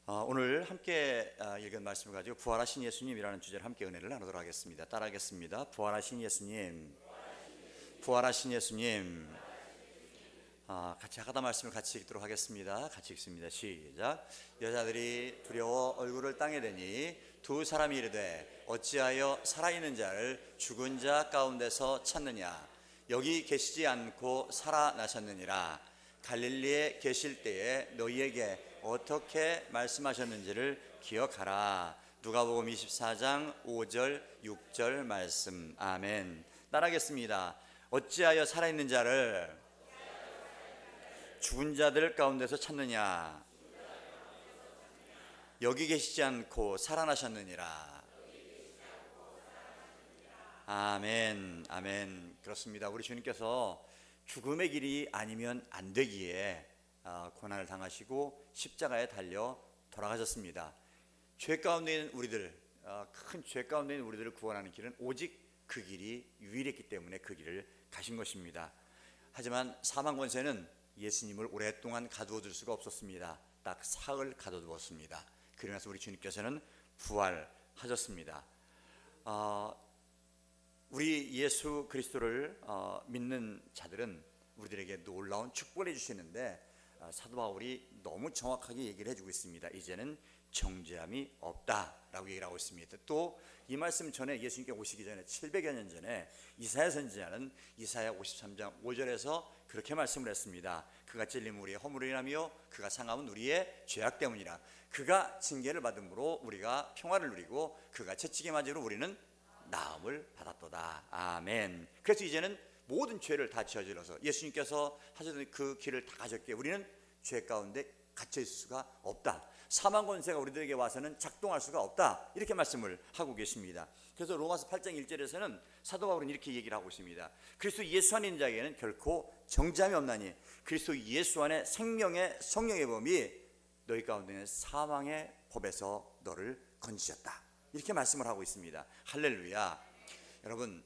오늘 함께 읽은 말씀을 가지고 부활하신 예수님이라는 주제로 함께 은혜를 나누도록 하겠습니다. 따라하겠습니다. 부활하신 예수님, 부활하신 예수님. 같이 하다 말씀을 같이 읽도록 하겠습니다. 같이 읽습니다. 시작. 여자들이 두려워 얼굴을 땅에 대니 두 사람이 이르되 어찌하여 살아있는 자를 죽은 자 가운데서 찾느냐? 여기 계시지 않고 살아나셨느니라. 갈릴리에 계실 때에 너희에게 어떻게 말씀하셨는지를 기억하라. 누가복음 24장 5절 6절 말씀. 아멘. 따라하겠습니다. 어찌하여 살아있는 자를 죽은 자들 가운데서 찾느냐? 여기 계시지 않고 살아나셨느니라. 아멘. 아멘. 그렇습니다. 우리 주님께서 죽음의 길이 아니면 안 되기에 고난을 당하시고 십자가에 달려 돌아가셨습니다. 죄 가운데 있는 우리들, 큰 죄 가운데 있는 우리들을 구원하는 길은 오직 그 길이 유일했기 때문에 그 길을 가신 것입니다. 하지만 사망 권세는 예수님을 오랫동안 가두어 둘 수가 없었습니다. 딱 사흘 가둬두었습니다. 그러면서 우리 주님께서는 부활하셨습니다. 우리 예수 그리스도를 믿는 자들은 우리들에게 놀라운 축복을 해주시는데 사도 바울이 너무 정확하게 얘기를 해주고 있습니다. 이제는 정죄함이 없다라고 얘기를 하고 있습니다. 또 이 말씀 전에 예수님께 오시기 전에 700여 년 전에 이사야 선지자는 이사야 53장 5절에서 그렇게 말씀을 했습니다. 그가 찔림 우리의 허물을 인하며 그가 상함은 우리의 죄악 때문이라. 그가 징계를 받음으로 우리가 평화를 누리고 그가 채찍에 맞음으로 우리는 나음을 받았도다. 아멘. 그래서 이제는 모든 죄를 다 지어질러서 예수님께서 하셨던 그 길을 다 가졌기에 우리는 죄 가운데 갇혀 있을 수가 없다. 사망 권세가 우리들에게 와서는 작동할 수가 없다. 이렇게 말씀을 하고 계십니다. 그래서 로마서 8장 1절에서는 사도 바울은 이렇게 얘기를 하고 있습니다. 그리스도 예수 안에 있는 자에게는 결코 정죄함이 없나니 그리스도 예수 안에 생명의 성령의 범이 너희 가운데 있는 사망의 법에서 너를 건지셨다. 이렇게 말씀을 하고 있습니다. 할렐루야. 여러분,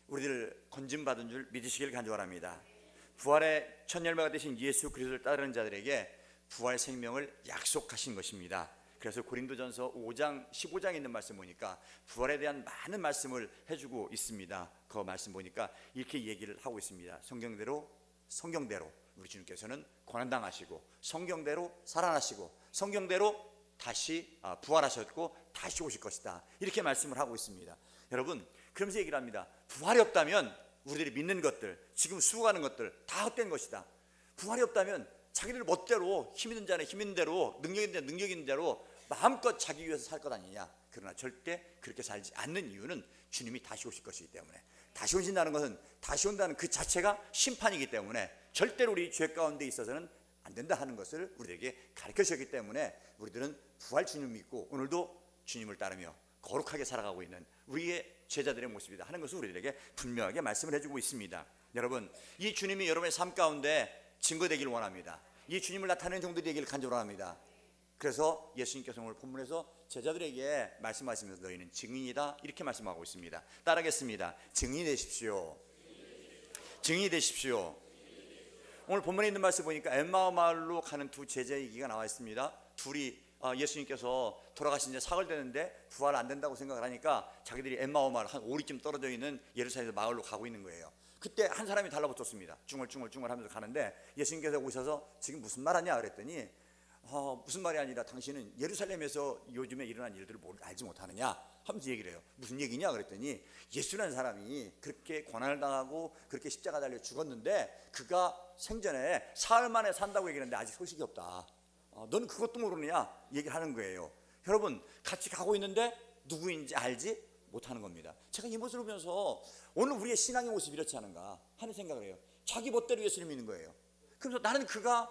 우리들 건짐받은 줄 믿으시길 간절합니다. 부활의 첫 열매가 되신 예수 그리스도를 따르는 자들에게 부활 생명을 약속하신 것입니다. 그래서 고린도전서 5장 15장에 있는 말씀 보니까 부활에 대한 많은 말씀을 해주고 있습니다. 그 말씀 보니까 이렇게 얘기를 하고 있습니다. 성경대로 우리 주님께서는 고난당하시고 성경대로 살아나시고 성경대로 다시 부활하셨고 다시 오실 것이다. 이렇게 말씀을 하고 있습니다. 여러분, 그러면서 얘기를 합니다. 부활이 없다면 우리들이 믿는 것들, 지금 수고하는 것들 다 헛된 것이다. 부활이 없다면 자기들 멋대로 힘 있는 자는 힘 있는 대로 능력 있는 자는 능력 있는 대로 마음껏 자기 위해서 살 것 아니냐. 그러나 절대 그렇게 살지 않는 이유는 주님이 다시 오실 것이기 때문에, 다시 오신다는 것은 다시 온다는 그 자체가 심판이기 때문에 절대로 우리 죄 가운데 있어서는 안 된다 하는 것을 우리에게 가르쳐 주셨기 때문에 우리들은 부활 주님을 믿고 오늘도 주님을 따르며 거룩하게 살아가고 있는 우리의 제자들의 모습이다 하는 것을 우리들에게 분명하게 말씀을 해주고 있습니다. 여러분, 이 주님이 여러분의 삶 가운데 증거되기를 원합니다. 이 주님을 나타내는 종들이 되기를 간절합니다. 그래서 예수님께서 오늘 본문에서 제자들에게 말씀하시면서 너희는 증인이다 이렇게 말씀하고 있습니다. 따라하겠습니다. 증인이 되십시오. 증인이 되십시오. 오늘 본문에 있는 말씀 보니까 엠마오 마을로 가는 두 제자의 얘기가 나와 있습니다. 둘이 예수님께서 돌아가신 지 사흘 되는데 부활 안 된다고 생각을 하니까 자기들이 엠마오 마을 한 5리쯤 떨어져 있는 예루살렘 마을로 가고 있는 거예요. 그때 한 사람이 달라붙었습니다. 중얼중얼 하면서 가는데 예수님께서 오셔서 지금 무슨 말 하냐 그랬더니 무슨 말이 아니라 당신은 예루살렘에서 요즘에 일어난 일들을 알지 못하느냐 하면서 얘기를 해요. 무슨 얘기냐 그랬더니 예수라는 사람이 그렇게 고난을 당하고 그렇게 십자가 달려 죽었는데 그가 생전에 사흘 만에 산다고 얘기했는데 아직 소식이 없다. 너는 그것도 모르느냐 얘기를 하는 거예요. 여러분, 같이 가고 있는데 누구인지 알지 못하는 겁니다. 제가 이 모습을 보면서 오늘 우리의 신앙의 모습이 이렇지 않은가 하는 생각을 해요. 자기 멋대로 예수를 믿는 거예요. 그래서 나는 그가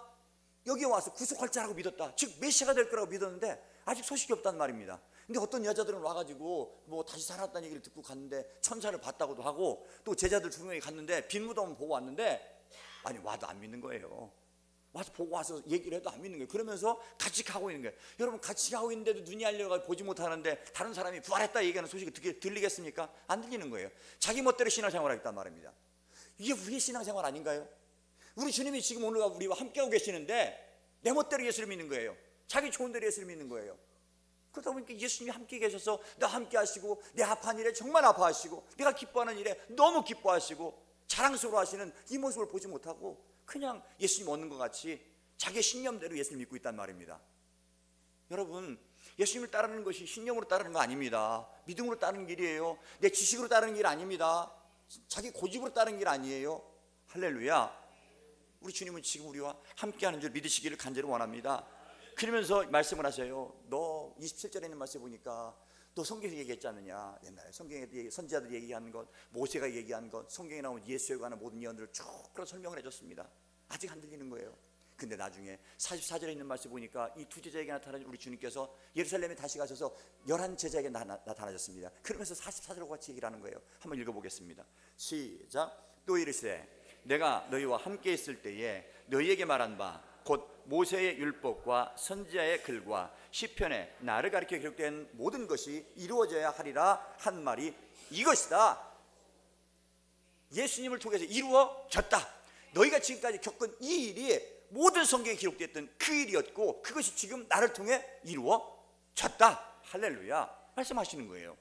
여기에 와서 구속할 자라고 믿었다, 즉 메시아가 될 거라고 믿었는데 아직 소식이 없다는 말입니다. 근데 어떤 여자들은 와가지고 뭐 다시 살았다는 얘기를 듣고 갔는데 천사를 봤다고도 하고, 또 제자들 두 명이 갔는데 빈 무덤 보고 왔는데 아니 와도 안 믿는 거예요. 와서 보고 와서 얘기를 해도 안 믿는 거예요. 그러면서 같이 가고 있는 거예요. 여러분, 같이 가고 있는데도 눈이 알려가 보지 못하는데 다른 사람이 부활했다 얘기하는 소식이 들리겠습니까? 안 들리는 거예요. 자기 멋대로 신앙생활을 하겠단 말입니다. 이게 우리의 신앙생활 아닌가요? 우리 주님이 지금 오늘 우리와 함께하고 계시는데 내 멋대로 예수를 믿는 거예요. 자기 좋은 대로 예수를 믿는 거예요. 그러다 보니까 예수님이 함께 계셔서 나 함께 하시고, 내 아파하는 일에 정말 아파하시고, 내가 기뻐하는 일에 너무 기뻐하시고 자랑스러워 하시는 이 모습을 보지 못하고 그냥 예수님 얻는 것 같이 자기의 신념대로 예수를 믿고 있단 말입니다. 여러분, 예수님을 따르는 것이 신념으로 따르는 거 아닙니다. 믿음으로 따르는 길이에요. 내 지식으로 따르는 길 아닙니다. 자기 고집으로 따르는 길 아니에요. 할렐루야. 우리 주님은 지금 우리와 함께하는 줄 믿으시기를 간절히 원합니다. 그러면서 말씀을 하세요. 너 27절에 있는 말씀에 보니까 너 성경에서 얘기했지 않느냐. 옛날에 성경에 선지자들이 얘기한 것, 모세가 얘기한 것, 성경에 나온 예수에 관한 모든 예언들을 쭉 설명을 해줬습니다. 아직 안 들리는 거예요. 근데 나중에 44절에 있는 말씀 보니까 이 두 제자에게 나타나신 우리 주님께서 예루살렘에 다시 가셔서 11 제자에게 나타나셨습니다. 그러면서 44절과 같이 얘기를 하는 거예요. 한번 읽어보겠습니다. 시작. 또 이르시되 내가 너희와 함께 있을 때에 너희에게 말한 바 곧 모세의 율법과 선지자의 글과 시편에 나를 가리켜 기록된 모든 것이 이루어져야 하리라 한 말이 이것이다. 예수님을 통해서 이루어졌다. 너희가 지금까지 겪은 이 일이 모든 성경에 기록되었던 그 일이었고 그것이 지금 나를 통해 이루어졌다. 할렐루야. 말씀하시는 거예요.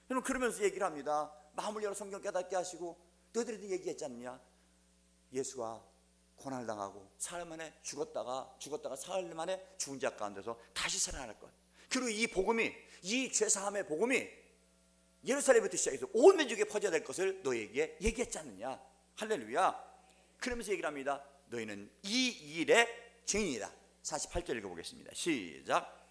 여러분, 그러면서 얘기를 합니다. 마음을 열어 성경 깨닫게 하시고, 너희들이 얘기했지 않느냐. 예수가 고난을 당하고 사흘 만에 죽었다가 사흘 만에 죽은 자 가운데서 다시 살아날 것. 그리고 이 복음이, 이 죄사함의 복음이 예루살렘부터 시작해서 온 민족에 퍼져야 될 것을 너희에게 얘기했지 않느냐. 할렐루야. 그러면서 얘기를 합니다. 너희는 이 일의 증인이다. 48절 읽어보겠습니다. 시작.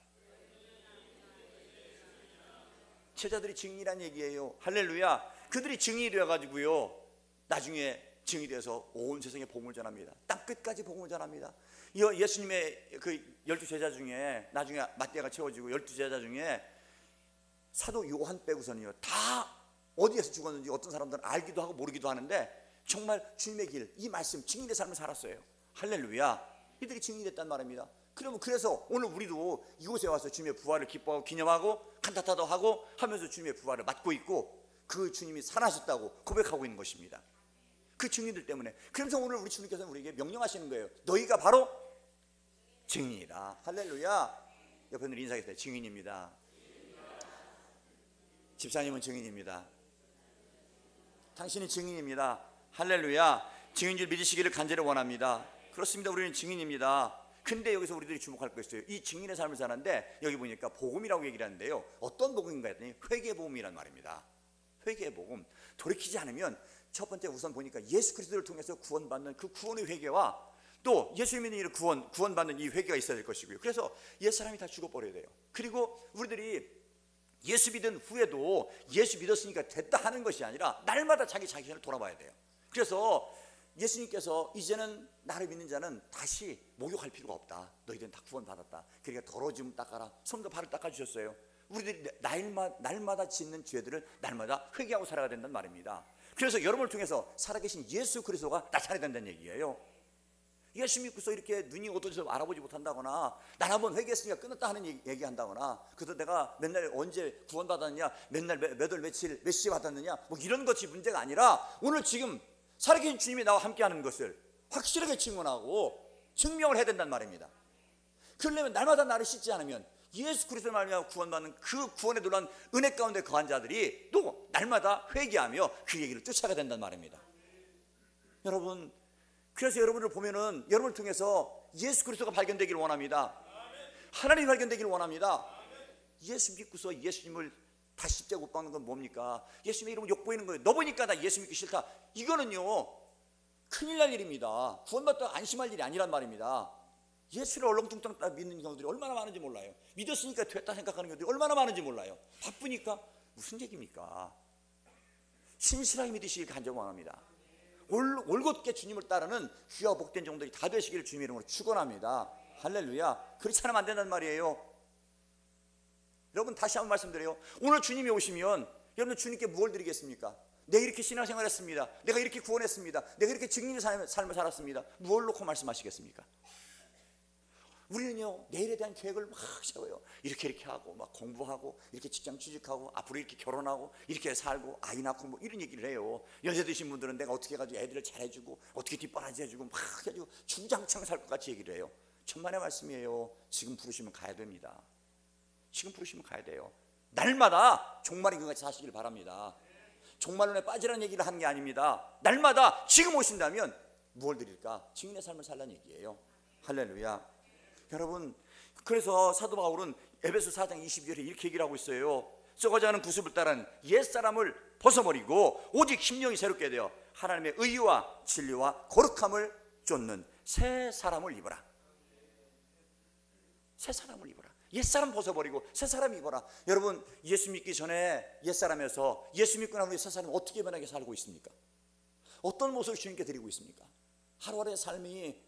제자들이 증인이란 얘기예요. 할렐루야. 그들이 증인이 되어가지고요, 나중에 증인이 되어서 온 세상에 복음을 전합니다. 땅 끝까지 복음을 전합니다. 예수님의 그 12제자 중에 나중에 마태가 채워지고 12제자 중에 사도 요한 빼고서는요, 다 어디에서 죽었는지 어떤 사람들은 알기도 하고 모르기도 하는데 정말 주님의 길, 이 말씀, 증인의 삶을 살았어요. 할렐루야. 이들이 증인이 됐단 말입니다. 그래서 오늘 우리도 이곳에 와서 주님의 부활을 기뻐하고 기념하고 칸타타도 하고 하면서 주님의 부활을 맞고 있고 그 주님이 살아나셨다고 고백하고 있는 것입니다. 그 증인들 때문에. 그래서 오늘 우리 주님께서는 우리에게 명령하시는 거예요. 너희가 바로 증인이다. 할렐루야. 옆에 있는 인사하겠습니다. 증인입니다. 집사님은 증인입니다. 당신은 증인입니다. 할렐루야. 증인 줄 믿으시기를 간절히 원합니다. 그렇습니다. 우리는 증인입니다. 근데 여기서 우리들이 주목할 거 있어요. 이 증인의 삶을 사는데 여기 보니까 복음이라고 얘기를 하는데요, 어떤 복음인가 했더니 회개 복음이란 말입니다. 회개 복음. 돌이키지 않으면 첫 번째 우선 보니까 예수 그리스도를 통해서 구원받는 그 구원의 회개와 또 예수 믿는 이를 구원받는 이 회개가 있어야 될 것이고요. 그래서 옛사람이 다 죽어버려야 돼요. 그리고 우리들이 예수 믿은 후에도 예수 믿었으니까 됐다 하는 것이 아니라 날마다 자기 자신을 돌아봐야 돼요. 그래서 예수님께서 이제는 나를 믿는 자는 다시 목욕할 필요가 없다. 너희들은 다 구원받았다. 그러니까 더러워지면 닦아라. 손과 발을 닦아주셨어요. 우리들이 날마다 짓는 죄들을 날마다 회개하고 살아야 된다는 말입니다. 그래서 여러분을 통해서 살아계신 예수 그리스도가 나타나야 된다는 얘기예요. 예수 믿고서 이렇게 눈이 어두워져서 알아보지 못한다거나 난 한번 회개했으니까 끝났다 하는 얘기한다거나 그래서 내가 맨날 언제 구원받았느냐, 맨날 몇 월 며칠 몇 시에 받았느냐, 뭐 이런 것이 문제가 아니라 오늘 지금 살아계신 주님이 나와 함께하는 것을 확실하게 증언하고 증명을 해야 된다는 말입니다. 그러려면 날마다 나를 씻지 않으면 예수 그리스도를 말미암아 구원받는 그 구원에 놀란 은혜 가운데 거한 자들이 또 날마다 회개하며 그 얘기를 쫓아가야 된다는 말입니다. 여러분, 그래서 여러분을 보면은 여러분을 통해서 예수 그리스도가 발견되기를 원합니다. 하나님이 발견되기를 원합니다. 예수 믿고서 예수님을 다시 십자가 못 박는 건 뭡니까? 예수님의 이름을 욕보이는 거예요. 너 보니까 나 예수 믿기 싫다. 이거는요 큰일 날 일입니다. 구원받다가 안심할 일이 아니란 말입니다. 예수를 얼렁뚱땅 믿는 경우들이 얼마나 많은지 몰라요. 믿었으니까 됐다 생각하는 경우들이 얼마나 많은지 몰라요. 바쁘니까 무슨 얘기입니까? 신실하게 믿으시길 간절히 원합니다. 올곧게 주님을 따르는 귀하고 복된 종들이 다 되시기를 주님의 이름으로 축원합니다. 할렐루야. 그렇지 않으면 안 된단 말이에요. 여러분, 다시 한번 말씀드려요. 오늘 주님이 오시면 여러분 주님께 무엇을 드리겠습니까? 내가 이렇게 신앙생활 했습니다. 내가 이렇게 구원했습니다. 내가 이렇게 증인의 삶을 살았습니다. 무엇을 놓고 말씀하시겠습니까? 우리는요 내일에 대한 계획을 막 세워요. 이렇게 하고 막 공부하고 이렇게 직장 취직하고 앞으로 이렇게 결혼하고 이렇게 살고 아이 낳고 뭐 이런 얘기를 해요. 연세 드신 분들은 내가 어떻게 해가지고 애들을 잘해주고 어떻게 뒷바라지 해주고 막 해가지고 주장창 살 것 같이 얘기를 해요. 천만의 말씀이에요. 지금 부르시면 가야 됩니다. 지금 부르시면 가야 돼요. 날마다 종말인 같이 사시길 바랍니다. 종말론에 빠지라는 얘기를 하는 게 아닙니다. 날마다 지금 오신다면 무엇을 드릴까? 증인의 삶을 살라는 얘기예요. 할렐루야. 여러분, 그래서 사도 바울은 에베소 4장 22절에 이렇게 얘기를 하고 있어요. 썩어져 가는 구습을 따른 옛사람을 벗어버리고 오직 심령이 새롭게 되어 하나님의 의와 진리와 거룩함을 쫓는 새 사람을 입어라. 새 사람을 입어라. 옛사람 벗어버리고 새 사람 입어라. 여러분, 예수 믿기 전에 옛사람에서 예수 믿고 난 후에 새 사람은 어떻게 변하게 살고 있습니까? 어떤 모습을 주님께 드리고 있습니까? 하루하루의 삶이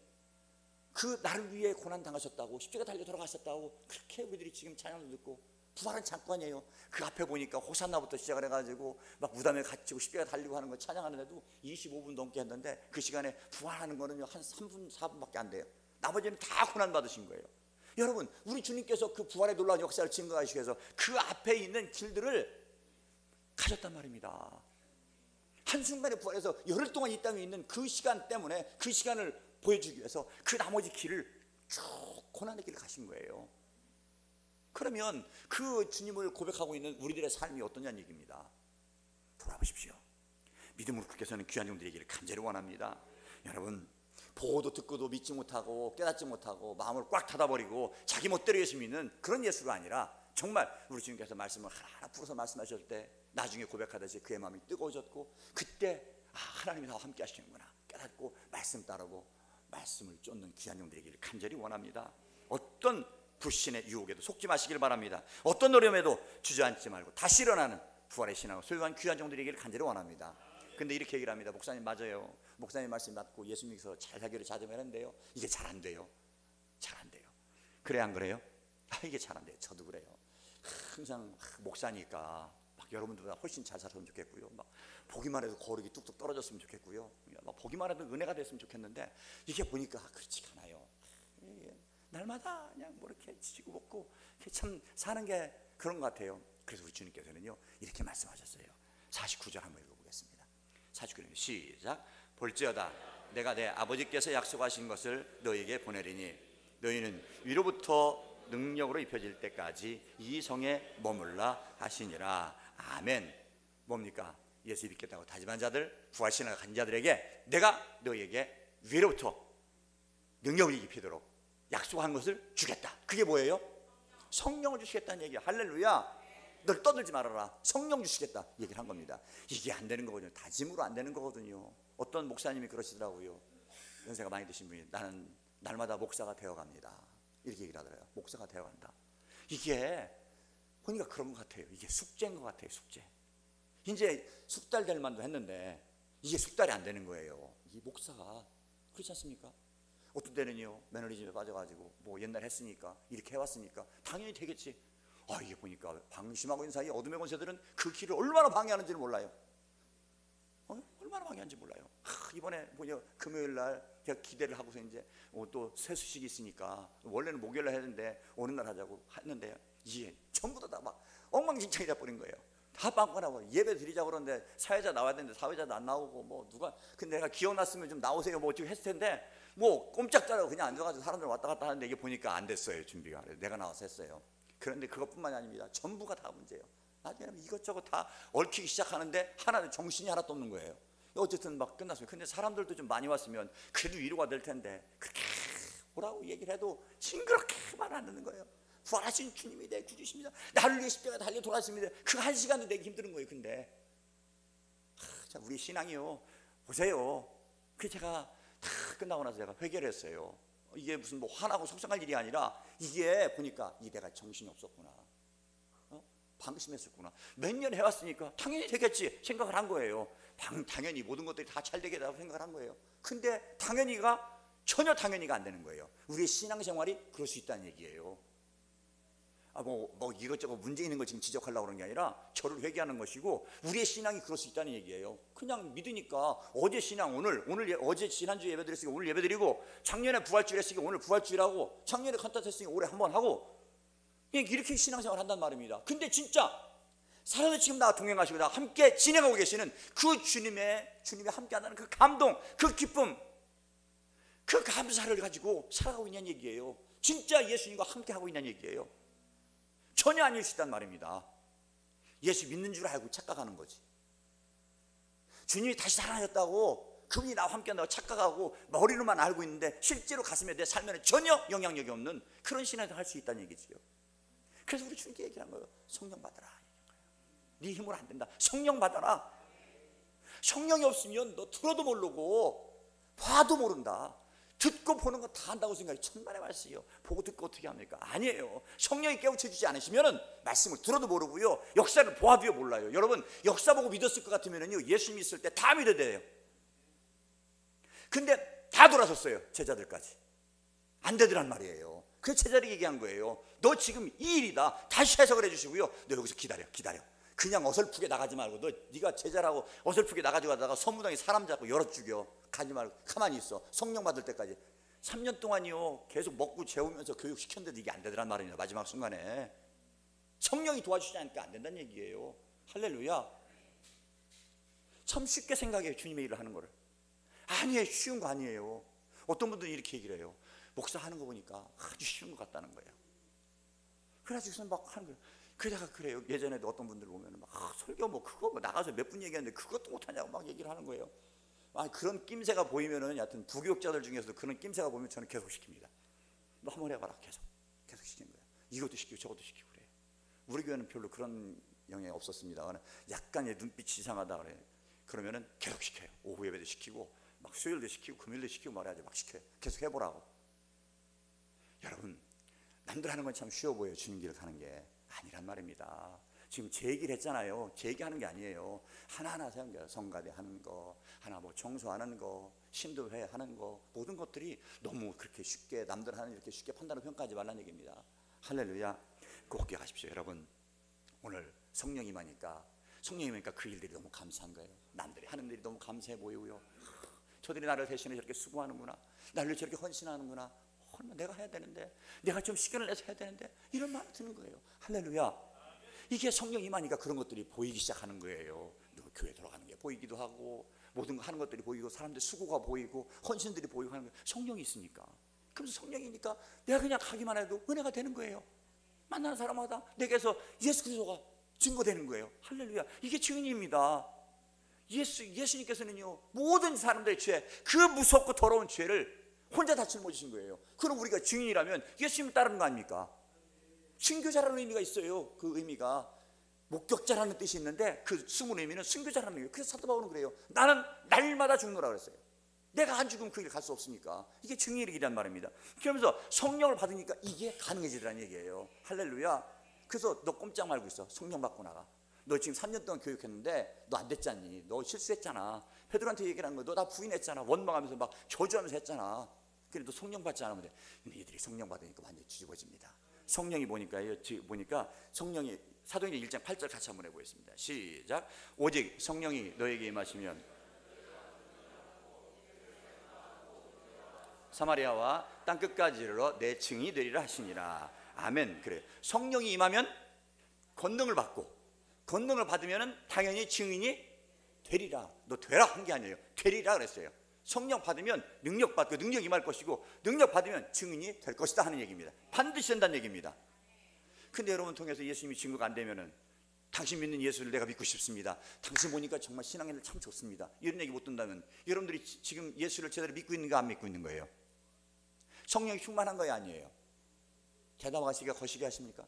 그 나를 위해 고난 당하셨다고, 십자가 달려 돌아가셨다고 그렇게 우리들이 지금 찬양도 듣고, 부활은 잠깐이에요. 그 앞에 보니까 호산나부터 시작을 해가지고 막 무덤에 갇히고 십자가 달리고 하는 거 찬양하는데도 25분 넘게 했는데, 그 시간에 부활하는 거는 한 3분 4분밖에 안 돼요. 나머지는 다 고난 받으신 거예요. 여러분, 우리 주님께서 그 부활의 놀라운 역사를 증거하시기 위해서 그 앞에 있는 길들을 가셨단 말입니다. 한순간에 부활해서 열흘 동안 이 땅에 있는 그 시간 때문에, 그 시간을 보여주기 위해서 그 나머지 길을 쭉 고난의 길을 가신 거예요. 그러면 그 주님을 고백하고 있는 우리들의 삶이 어떠냐는 얘기입니다. 돌아보십시오. 믿음으로 그렇게 서는 귀한 종들의 얘기를 간절히 원합니다. 여러분, 보고도 듣고도 믿지 못하고 깨닫지 못하고 마음을 꽉 닫아버리고 자기 멋대로 예수 믿는 그런 예수가 아니라, 정말 우리 주님께서 말씀을 하나하나 풀어서 말씀하실 때 나중에 고백하듯이 그의 마음이 뜨거워졌고, 그때 하나님이 나와 함께 하시는구나 깨닫고 말씀 따르고 말씀을 쫓는 귀한 종들에게 간절히 원합니다. 어떤 불신의 유혹에도 속지 마시길 바랍니다. 어떤 어려움에도 주저앉지 말고 다시 일어나는 부활의 신앙을 소유한 귀한 종들에게 간절히 원합니다. 근데 이렇게 얘기를 합니다. 목사님, 맞아요. 목사님 말씀 맞고 예수 믿어서 잘 살기를 자정했는데요, 이게 잘 안 돼요. 잘 안 돼요. 그래, 안 그래요? 이게 잘 안 돼요. 저도 그래요. 항상 목사니까 막 여러분들보다 훨씬 잘 살았으면 좋겠고요, 막 보기만 해도 거룩이 뚝뚝 떨어졌으면 좋겠고요, 막 보기만 해도 은혜가 됐으면 좋겠는데, 이게 보니까 그렇지가 않아요. 날마다 그냥 뭐 이렇게 지지고 볶고 참 사는 게 그런 것 같아요. 그래서 우리 주님께서는요 이렇게 말씀하셨어요. 49절 한번 읽어보겠습니다. 49절 시작. 볼지어다 내가 내 아버지께서 약속하신 것을 너희에게 보내리니 너희는 위로부터 능력으로 입혀질 때까지 이 성에 머물라 하시니라. 아멘. 뭡니까? 예수 믿겠다고 다짐한 자들, 부활신앙을 가진 자들에게 내가 너희에게 위로부터 능력을 입히도록 약속한 것을 주겠다. 그게 뭐예요? 성령을 주시겠다는 얘기야. 할렐루야. 널 떠들지 말아라. 성령 주시겠다 얘기를 한 겁니다. 이게 안 되는 거거든요. 다짐으로 안 되는 거거든요. 어떤 목사님이 그러시더라고요. 연세가 많이 드신 분이, 나는 날마다 목사가 되어갑니다 이렇게 얘기를 하더라고요. 목사가 되어간다. 이게 보니까 그런 것 같아요. 이게 숙제인 것 같아요. 숙제. 이제 숙달 될 만도 했는데 이게 숙달이 안 되는 거예요. 이 목사가 그렇지 않습니까? 어떤 때는요 매너리즘에 빠져가지고 뭐 옛날 했으니까 이렇게 해왔으니까 당연히 되겠지. 이게 보니까 방심하고 있는 사이에 어둠의 권세들은 그 길을 얼마나 방해하는지를 몰라요. 얼마나 방해하는지 몰라요. 이번에 뭐냐 금요일날 제가 기대를 하고서 이제 또 세수식이 있으니까 원래는 목요일날 했는데 어느 날 하자고 했는데 이게 전부 다 막 엉망진창이 돼버린 거예요. 다 빵꾸나고 예배 드리자고 그러는데 사회자 나와야 되는데 사회자도 안 나오고 뭐 누가 근데 내가 기억났으면 좀 나오세요 뭐 어떻게 했을 텐데 뭐 꼼짝달하고 그냥 앉아가지고 사람들 왔다 갔다 하는데 이게 보니까 안 됐어요. 준비가. 내가 나와서 했어요. 그런데 그것뿐만이 아닙니다. 전부가 다 문제예요. 나중에 이것저것 다 얽히기 시작하는데 하나는 정신이 하나도 없는 거예요. 어쨌든 막 끝났어요. 근데 사람들도 좀 많이 왔으면 그래도 위로가 될 텐데 그렇게 오라고 얘기를 해도 징그럽게 말 안 듣는 거예요. 부활하신 주님이 내 구주십니다. 나를 위해 십자가 달려 돌아왔습니다. 그 한 시간도 내기 힘든 거예요. 근데 자, 우리 신앙이요 보세요. 그 제가 다 끝나고 나서 제가 회개를 했어요. 이게 무슨 뭐 화나고 속상할 일이 아니라 이게 보니까 이 내가 정신이 없었구나, 방심했었구나. 몇 년 해왔으니까 당연히 되겠지 생각을 한 거예요. 당연히 모든 것들이 다 잘 되겠다고 생각을 한 거예요. 근데 당연히가 전혀 당연히가 안 되는 거예요. 우리의 신앙생활이 그럴 수 있다는 얘기예요. 뭐 이것저것 문제 있는 걸 지금 지적하려고 그런 게 아니라 저를 회개하는 것이고 우리의 신앙이 그럴 수 있다는 얘기예요. 그냥 믿으니까 어제 신앙 어제 지난주에 예배 드렸으니까 오늘 예배 드리고, 작년에 부활주일 했으니까 오늘 부활주일하고, 작년에 컨텐츠 했으니까 올해 한번 하고, 이렇게 신앙생활을 한단 말입니다. 근데 진짜 살아서 지금 나와 동행하시고 나와 함께 진행하고 계시는 그 주님이 함께 한다는 그 감동, 그 기쁨, 그 감사를 가지고 살아가고 있냐는 얘기예요. 진짜 예수님과 함께 하고 있냐는 얘기예요. 전혀 아닐 수 있단 말입니다. 예수 믿는 줄 알고 착각하는 거지. 주님이 다시 살아나셨다고 그분이 나와 함께 한다고 착각하고 머리로만 알고 있는데 실제로 가슴에 내 삶에는 전혀 영향력이 없는 그런 신앙을 할 수 있다는 얘기지요. 그래서 우리 주님께 얘기한 거예요. 성령 받아라. 네 힘으로 안 된다. 성령 받아라. 성령이 없으면 너 들어도 모르고 봐도 모른다. 듣고 보는 거 다 한다고 생각해. 천만의 말씀이요. 보고 듣고 어떻게 합니까? 아니에요. 성령이 깨우쳐주지 않으시면 말씀을 들어도 모르고요, 역사를 보아도요 몰라요. 여러분, 역사 보고 믿었을 것 같으면요 예수 믿을 때 다 믿어야 돼요. 근데 다 돌아섰어요. 제자들까지 안 되더란 말이에요. 그 제자들이 얘기한 거예요. 너 지금 이 일이다. 다시 해석을 해주시고요, 너 여기서 기다려. 그냥 어설프게 나가지 말고, 네가 제자라고 어설프게 나가지고 가다가 서무당에 사람 잡고 열어 죽여. 가지 말고 가만히 있어. 성령 받을 때까지. 3년 동안이요 계속 먹고 재우면서 교육시켰는데도 이게 안 되더란 말입니다. 마지막 순간에 성령이 도와주지 않으니까 안 된다는 얘기예요. 할렐루야. 참 쉽게 생각해요, 주님의 일을 하는 거를. 아니에요, 쉬운 거 아니에요. 어떤 분들은 이렇게 얘기를 해요. 목사 하는 거 보니까 아주 쉬운 것 같다는 거예요. 그래가지고서 막 하는 거예요. 그러다가 그래요. 예전에도 어떤 분들 보면 막 설교 뭐 그거 뭐 나가서 몇 분 얘기하는데 그것도 못하냐고 막 얘기를 하는 거예요. 그런 낌새가 보이면은, 여하튼 부교육자들 중에서도 그런 낌새가 보이면 저는 계속 시킵니다. 너 한번 해봐라. 계속 시키는 거예요. 이것도 시키고 저것도 시키고 그래요. 우리 교회는 별로 그런 영향이 없었습니다. 약간의 눈빛이 이상하다 그래. 그러면은 계속 시켜요. 오후 예배도 시키고 막 수요일도 시키고 금요일도 시키고 말해야지 막 시켜요. 계속 해보라고. 여러분, 남들 하는 건 참 쉬워 보여요. 주님 길을 가는 게 아니란 말입니다. 지금 제 얘기를 했잖아요. 제 얘기하는 게 아니에요. 하나하나 생각해요. 성가대 하는 거, 하나 뭐 청소하는 거, 신도회 하는 거, 모든 것들이 너무 그렇게 쉽게 남들 하는 이렇게 쉽게 판단을 평가하지 말라는 얘기입니다. 할렐루야. 꼭 기억하십시오. 여러분, 오늘 성령이 임하니까 그 일들이 너무 감사한 거예요. 남들이 하는 일이 너무 감사해 보이고요. 저들이 나를 대신해 저렇게 수고하는구나, 나를 저렇게 헌신하는구나, 내가 해야 되는데, 내가 좀 시간을 내서 해야 되는데, 이런 마음이 드는 거예요. 할렐루야. 이게 성령 임하니까 그런 것들이 보이기 시작하는 거예요. 교회 들어가는 게 보이기도 하고, 모든 거 하는 것들이 보이고, 사람들 수고가 보이고, 헌신들이 보이고 하는 거예요. 성령이 있으니까. 그래서 성령이니까 내가 그냥 가기만 해도 은혜가 되는 거예요. 만나는 사람마다 내게서 예수 그리스도가 증거되는 거예요. 할렐루야. 이게 증인입니다. 예수님께서는요 모든 사람들의 죄, 그 무섭고 더러운 죄를 혼자 다 짊어지신 거예요. 그럼 우리가 증인이라면 예수님 따르는 거 아닙니까? 순교자라는 의미가 있어요. 그 의미가 목격자라는 뜻이 있는데 그 숨은 의미는 순교자라는 의미예요. 그래서 사도 바울은 그래요. 나는 날마다 죽노라 그랬어요. 내가 안 죽으면 그 길 갈 수 없으니까. 이게 증인이란 말입니다. 그러면서 성령을 받으니까 이게 가능해지더라는 얘기예요. 할렐루야. 그래서 너 꼼짝 말고 있어. 성령 받고 나가. 너 지금 3년 동안 교육했는데 너 안 됐잖니. 너 실수했잖아. 베드로한테 얘기를 한 거야. 너 나 부인했잖아. 원망하면서 막 저주하면서 했잖아. 그래도 성령 받지 않으면 돼. 근데 이들이 성령 받으니까 완전히 뒤집어집니다. 성령이 보니까 성령이 사도행전 1장 8절 같이 한번 해보겠습니다. 시작. 오직 성령이 너에게 임하시면 사마리아와 땅끝까지 이르러 내 증인이 되리라 하시니라. 아멘. 그래. 성령이 임하면 권능을 받고, 권능을 받으면 당연히 증인이 되리라. 너 되라 한 게 아니에요. 되리라 그랬어요. 성령 받으면 능력 받고, 능력 임할 것이고, 능력 받으면 증인이 될 것이다 하는 얘기입니다. 반드시 된다는 얘기입니다. 근데 여러분 통해서 예수님이 증거가 안 되면은, 당신 믿는 예수를 내가 믿고 싶습니다, 당신 보니까 정말 신앙이 참 좋습니다, 이런 얘기 못 듣는다면 여러분들이 지금 예수를 제대로 믿고 있는가 안 믿고 있는 거예요? 성령이 충만한 거예요, 아니에요? 대답하시기가 거시기 하십니까?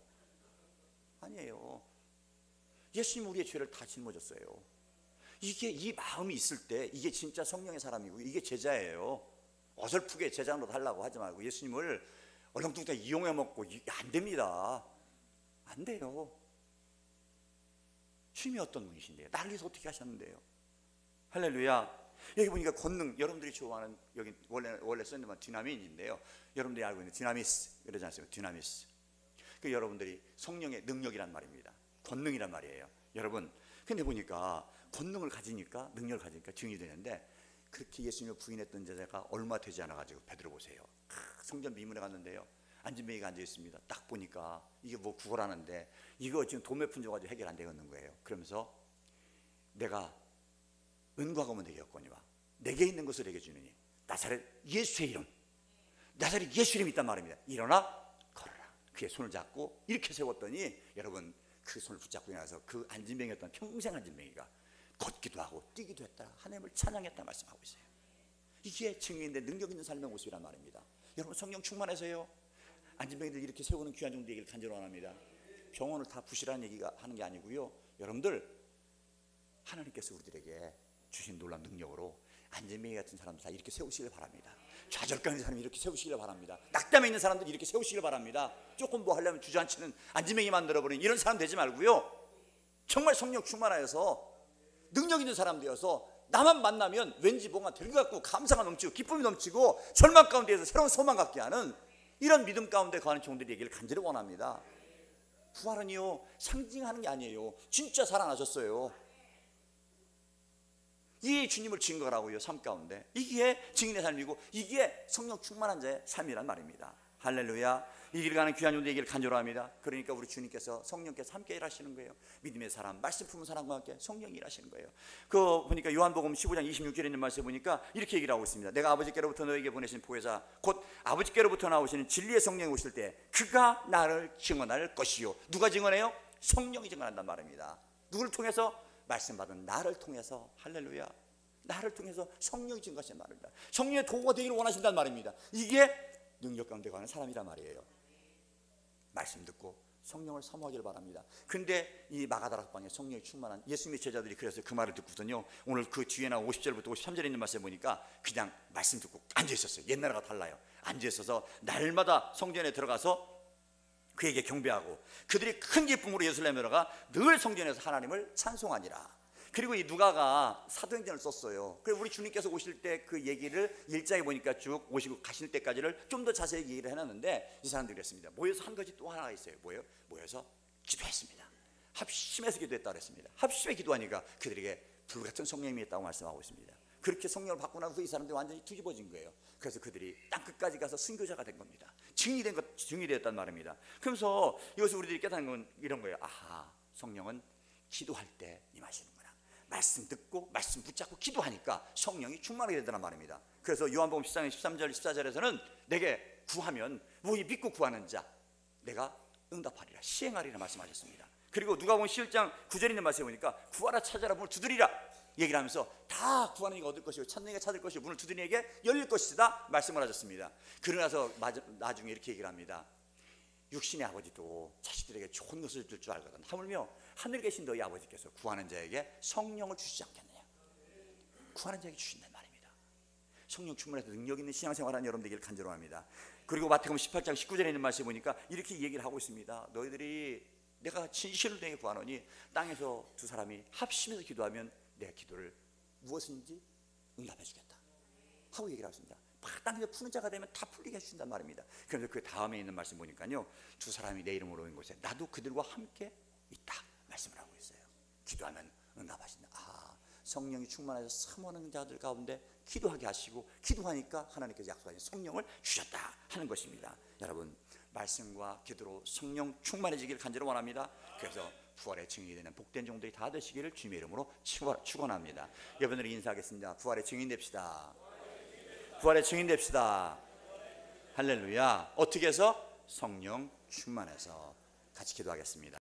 아니에요. 예수님 우리의 죄를 다 짊어졌어요. 이 마음이 있을 때 이게 진짜 성령의 사람이고 이게 제자예요. 어설프게 제자로 하려고 하지 말고 예수님을 얼렁뚱땅 이용해 먹고 안 됩니다. 안 돼요. 주님이 어떤 분이신데요? 나를 위해서 어떻게 하셨는데요? 할렐루야. 여기 보니까 권능, 여러분들이 좋아하는, 여기 원래 써있는 건 디나민인데요, 여러분들이 알고 있는 디나미스 이러지 않습니까? 디나미스. 그 여러분들이 성령의 능력이란 말입니다. 권능이란 말이에요. 여러분, 근데 보니까 권능을 가지니까, 능력을 가지니까 증이 되는데, 그렇게 예수님을 부인했던 제자가 얼마 되지 않아가지고 베드로 보세요. 성전 미문에 갔는데요, 안진뱅이가 앉아 있습니다. 딱 보니까 이게 뭐 구걸하는데 이거 지금 돈 몇 푼 줘가지고 해결 안 되겠는 거예요. 그러면서 내가 은과 금은 내게 없거니와 내게 있는 것을 내게 주느니 나사렛 예수의 이름, 나사렛 예수 이름이 있단 말입니다. 일어나 걸어라. 그의 손을 잡고 이렇게 세웠더니 여러분 그 손을 붙잡고 일어나서 그 안진뱅이였던 평생 안진뱅이가 걷기도 하고 뛰기도 했다, 하나님을 찬양했다 말씀하고 있어요. 이게 증인인데 능력 있는 삶의 모습이란 말입니다. 여러분 성령 충만해서요, 안진뱅이들 이렇게 세우는 귀한 종들 얘기를 간절히 원합니다. 병원을 다 부시라는 얘기가 하는 게 아니고요, 여러분들 하나님께서 우리들에게 주신 놀라운 능력으로 안진뱅이 같은 사람들 다 이렇게 세우시길 바랍니다. 좌절감 있는 사람이 이렇게 세우시길 바랍니다. 낙담에 있는 사람들 이렇게 세우시길 바랍니다. 조금 뭐 하려면 주저앉히는 안진뱅이 만들어버리는 이런 사람 되지 말고요, 정말 성령 충만하여서 능력 있는 사람 되어서 나만 만나면 왠지 뭔가 될 것 같고 감사가 넘치고 기쁨이 넘치고 절망 가운데에서 새로운 소망 갖게 하는 이런 믿음 가운데 거하는 종들이 되기를 간절히 원합니다. 부활은요 상징하는 게 아니에요. 진짜 살아나셨어요. 이게 주님을 증거하라고요. 삶 가운데 이게 증인의 삶이고 이게 성령 충만한 자의 삶이란 말입니다. 할렐루야. 이 길 가는 귀한 종들의 얘기를 간절합니다. 그러니까 우리 주님께서 성령께서 함께 일하시는 거예요. 믿음의 사람, 말씀 품은 사람과 함께 성령이 일하시는 거예요. 그 보니까 요한복음 15장 26절에 있는 말씀에 보니까 이렇게 얘기를 하고 있습니다. 내가 아버지께로부터 너에게 보내신 보혜사 곧 아버지께로부터 나오시는 진리의 성령이 오실 때 그가 나를 증언할 것이요. 누가 증언해요? 성령이 증언한단 말입니다. 누구를 통해서? 말씀 받은 나를 통해서. 할렐루야. 나를 통해서 성령이 증거하시는 말입니다. 성령의 도구가 되기를 원하신단 말입니다. 이게 능력 가운데 가는 사람이란 말이에요. 말씀 듣고 성령을 사모하기를 바랍니다. 근데 이 마가다락방에 성령이 충만한 예수님의 제자들이 그래서 그 말을 듣고서는요, 오늘 그 뒤에 나온 50절부터 53절에 있는 말씀에 보니까 그냥 말씀 듣고 앉아 있었어요. 옛날과 달라요. 앉아 있어서 날마다 성전에 들어가서 그에게 경배하고 그들이 큰 기쁨으로 예루살렘에 들어가 늘 성전에서 하나님을 찬송하니라. 그리고 이 누가가 사도행전을 썼어요. 그래서 우리 주님께서 오실 때 그 얘기를 1장에 보니까 쭉 오시고 가실 때까지를 좀 더 자세히 얘기를 해놨는데 이 사람들이 그랬습니다. 모여서 한 가지 또 하나가 있어요. 뭐예요? 모여서 기도했습니다. 합심해서 기도했다고 그랬습니다. 합심해 기도하니까 그들에게 불같은 성령이 있다고 말씀하고 있습니다. 그렇게 성령을 받고 나서 이 사람들이 완전히 뒤집어진 거예요. 그래서 그들이 땅끝까지 가서 순교자가 된 겁니다. 증이 되었단 말입니다. 그러면서 이것을 우리들이 깨닫는 건 이런 거예요. 아하, 성령은 기도할 때 임하시는구나. 말씀 듣고 말씀 붙잡고 기도하니까 성령이 충만하게 되더란 말입니다. 그래서 요한복음 14장 13절 14절에서는 내게 구하면 무엇이 믿고 구하는 자 내가 응답하리라, 시행하리라 말씀하셨습니다. 그리고 누가복음 11장 9절에 있는 말씀에 보니까 구하라, 찾아라, 문을 두드리라 얘기를 하면서 다 구하는 이가 얻을 것이고 찾는 이가 찾을 것이고 문을 두드리는 이에게 열릴 것이다 말씀을 하셨습니다. 그러고 나서 나중에 이렇게 얘기를 합니다. 육신의 아버지도 자식들에게 좋은 것을 줄 줄 알거든. 하물며 하늘에 계신 너희 아버지께서 구하는 자에게 성령을 주시지 않겠느냐. 구하는 자에게 주신단 말입니다. 성령 충만해서 능력 있는 신앙생활하는 여러분 되기를 간절합니다. 그리고 마태복음 18장 19절에 있는 말씀에 보니까 이렇게 얘기를 하고 있습니다. 너희들이 내가 진실로 내게 구하노니 땅에서 두 사람이 합심해서 기도하면 내 기도를 무엇인지 응답해 주겠다 하고 얘기를 하십니다. 땅에서 푸는 자가 되면 다 풀리게 해주신단 말입니다. 그런데 그 다음에 있는 말씀 보니까요, 두 사람이 내 이름으로 온 곳에 나도 그들과 함께 있다 말씀을 하고 있어요. 기도하면 응답하신다. 아, 성령이 충만해서 사모하는 자들 가운데 기도하게 하시고 기도하니까 하나님께서 약속하신 성령을 주셨다 하는 것입니다. 여러분 말씀과 기도로 성령 충만해지기를 간절히 원합니다. 그래서 부활의 증인이 되는 복된 종들이 다 되시기를 주님의 이름으로 축원합니다. 여러분들이 인사하겠습니다. 부활의 증인 됩시다. 부활의 증인 됩시다. 할렐루야. 어떻게 해서? 성령 충만해서. 같이 기도하겠습니다.